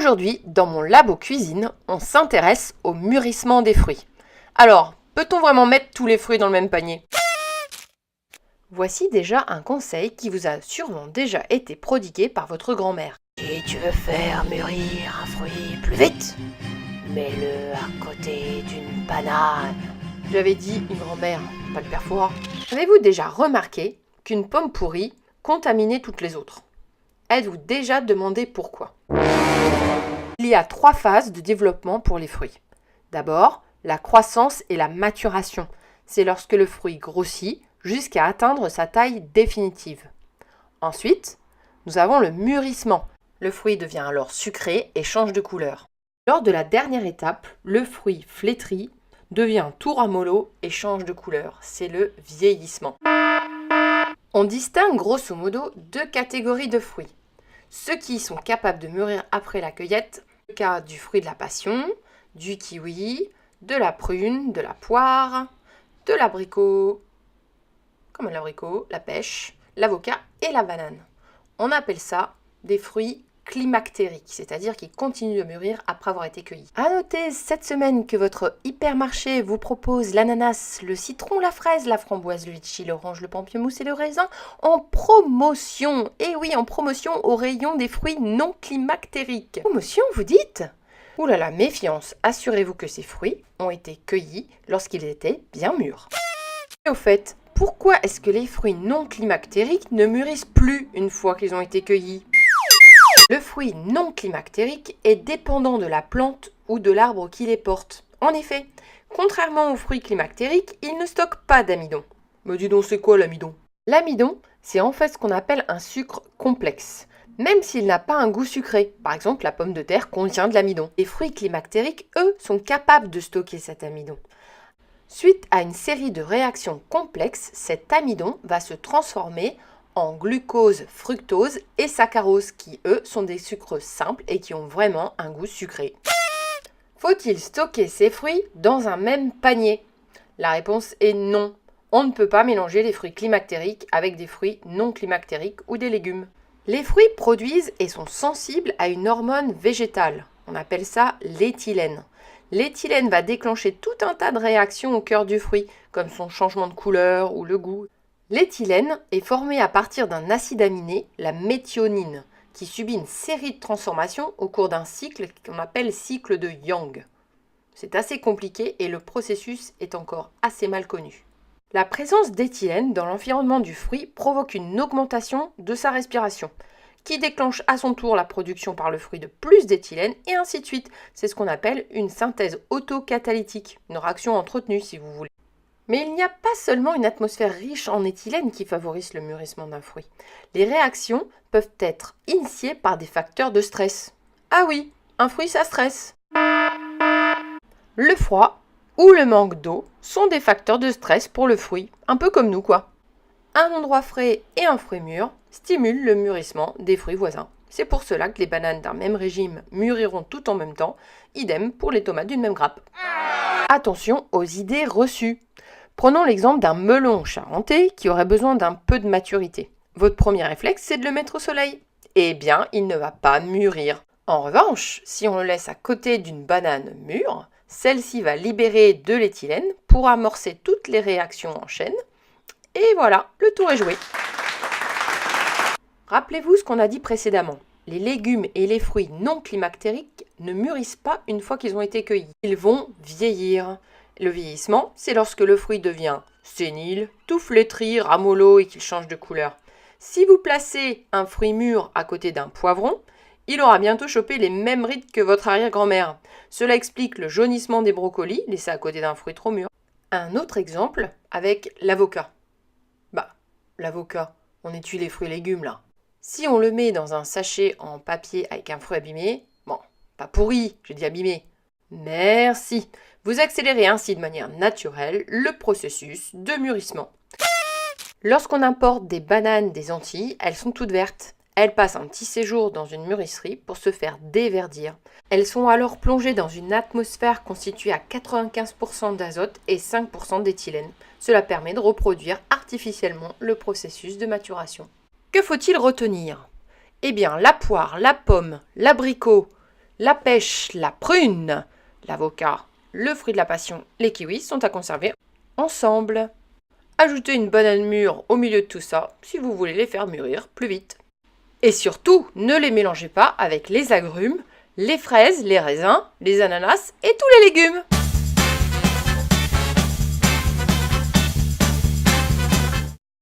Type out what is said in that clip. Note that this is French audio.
Aujourd'hui, dans mon labo cuisine, on s'intéresse au mûrissement des fruits. Alors, peut-on vraiment mettre tous les fruits dans le même panier? Voici déjà un conseil qui vous a sûrement déjà été prodigué par votre grand-mère. Si tu veux faire mûrir un fruit plus vite, mets-le à côté d'une banane. J'avais dit une grand-mère, pas le père Fouras. Avez-vous déjà remarqué qu'une pomme pourrie contaminait toutes les autres? Êtes-vous déjà demandé pourquoi? Il y a 3 phases de développement pour les fruits. D'abord, la croissance et la maturation. C'est lorsque le fruit grossit jusqu'à atteindre sa taille définitive. Ensuite, nous avons le mûrissement. Le fruit devient alors sucré et change de couleur. Lors de la dernière étape, le fruit flétrit, devient tout ramollo et change de couleur. C'est le vieillissement. On distingue grosso modo 2 catégories de fruits. Ceux qui sont capables de mûrir après la cueillette, le cas du fruit de la passion, du kiwi, de la prune, de la poire, de l'abricot, comme l'abricot, la pêche, l'avocat et la banane. On appelle ça des fruits climactériques, c'est-à-dire qui continuent de mûrir après avoir été cueillis. À noter cette semaine que votre hypermarché vous propose l'ananas, le citron, la fraise, la framboise, le litchi, l'orange, le pamplemousse et le raisin en promotion. Et oui, en promotion au rayon des fruits non climactériques. Promotion, vous dites? Ouh là là, méfiance, assurez-vous que ces fruits ont été cueillis lorsqu'ils étaient bien mûrs. Et au fait, pourquoi est-ce que les fruits non climactériques ne mûrissent plus une fois qu'ils ont été cueillis? Le fruit non climactérique est dépendant de la plante ou de l'arbre qui les porte. En effet, contrairement aux fruits climactériques, ils ne stockent pas d'amidon. Mais dis donc, c'est quoi l'amidon? L'amidon, c'est en fait ce qu'on appelle un sucre complexe, même s'il n'a pas un goût sucré. Par exemple, la pomme de terre contient de l'amidon. Les fruits climactériques, eux, sont capables de stocker cet amidon. Suite à une série de réactions complexes, cet amidon va se transformer en glucose, fructose et saccharose qui, eux, sont des sucres simples et qui ont vraiment un goût sucré. Faut-il stocker ces fruits dans un même panier? La réponse est non. On ne peut pas mélanger les fruits climactériques avec des fruits non climactériques ou des légumes. Les fruits produisent et sont sensibles à une hormone végétale. On appelle ça l'éthylène. L'éthylène va déclencher tout un tas de réactions au cœur du fruit, comme son changement de couleur ou le goût. L'éthylène est formé à partir d'un acide aminé, la méthionine, qui subit une série de transformations au cours d'un cycle qu'on appelle cycle de Yang. C'est assez compliqué et le processus est encore assez mal connu. La présence d'éthylène dans l'environnement du fruit provoque une augmentation de sa respiration, qui déclenche à son tour la production par le fruit de plus d'éthylène et ainsi de suite. C'est ce qu'on appelle une synthèse autocatalytique, une réaction entretenue si vous voulez. Mais il n'y a pas seulement une atmosphère riche en éthylène qui favorise le mûrissement d'un fruit. Les réactions peuvent être initiées par des facteurs de stress. Ah oui, un fruit ça stresse. Le froid ou le manque d'eau sont des facteurs de stress pour le fruit, un peu comme nous quoi. Un endroit frais et un fruit mûr stimulent le mûrissement des fruits voisins. C'est pour cela que les bananes d'un même régime mûriront tout en même temps, idem pour les tomates d'une même grappe. Attention aux idées reçues. Prenons l'exemple d'un melon charentais qui aurait besoin d'un peu de maturité. Votre premier réflexe, c'est de le mettre au soleil. Eh bien, il ne va pas mûrir. En revanche, si on le laisse à côté d'une banane mûre, celle-ci va libérer de l'éthylène pour amorcer toutes les réactions en chaîne. Et voilà, le tour est joué. Rappelez-vous ce qu'on a dit précédemment. Les légumes et les fruits non climactériques ne mûrissent pas une fois qu'ils ont été cueillis. Ils vont vieillir. Le vieillissement, c'est lorsque le fruit devient sénile, tout flétri, ramollo et qu'il change de couleur. Si vous placez un fruit mûr à côté d'un poivron, il aura bientôt chopé les mêmes rides que votre arrière-grand-mère. Cela explique le jaunissement des brocolis laissés à côté d'un fruit trop mûr. Un autre exemple avec l'avocat. L'avocat, on étue les fruits et légumes là. Si on le met dans un sachet en papier avec un fruit abîmé, pas pourri, j'ai dit abîmé. Merci. Vous accélérez ainsi de manière naturelle le processus de mûrissement. Lorsqu'on importe des bananes des Antilles, elles sont toutes vertes. Elles passent un petit séjour dans une mûrisserie pour se faire déverdir. Elles sont alors plongées dans une atmosphère constituée à 95% d'azote et 5% d'éthylène. Cela permet de reproduire artificiellement le processus de maturation. Que faut-il retenir? Eh bien, la poire, la pomme, l'abricot, La pêche, la prune, l'avocat, le fruit de la passion, les kiwis sont à conserver ensemble. Ajoutez une banane mûre au milieu de tout ça si vous voulez les faire mûrir plus vite. Et surtout, ne les mélangez pas avec les agrumes, les fraises, les raisins, les ananas et tous les légumes.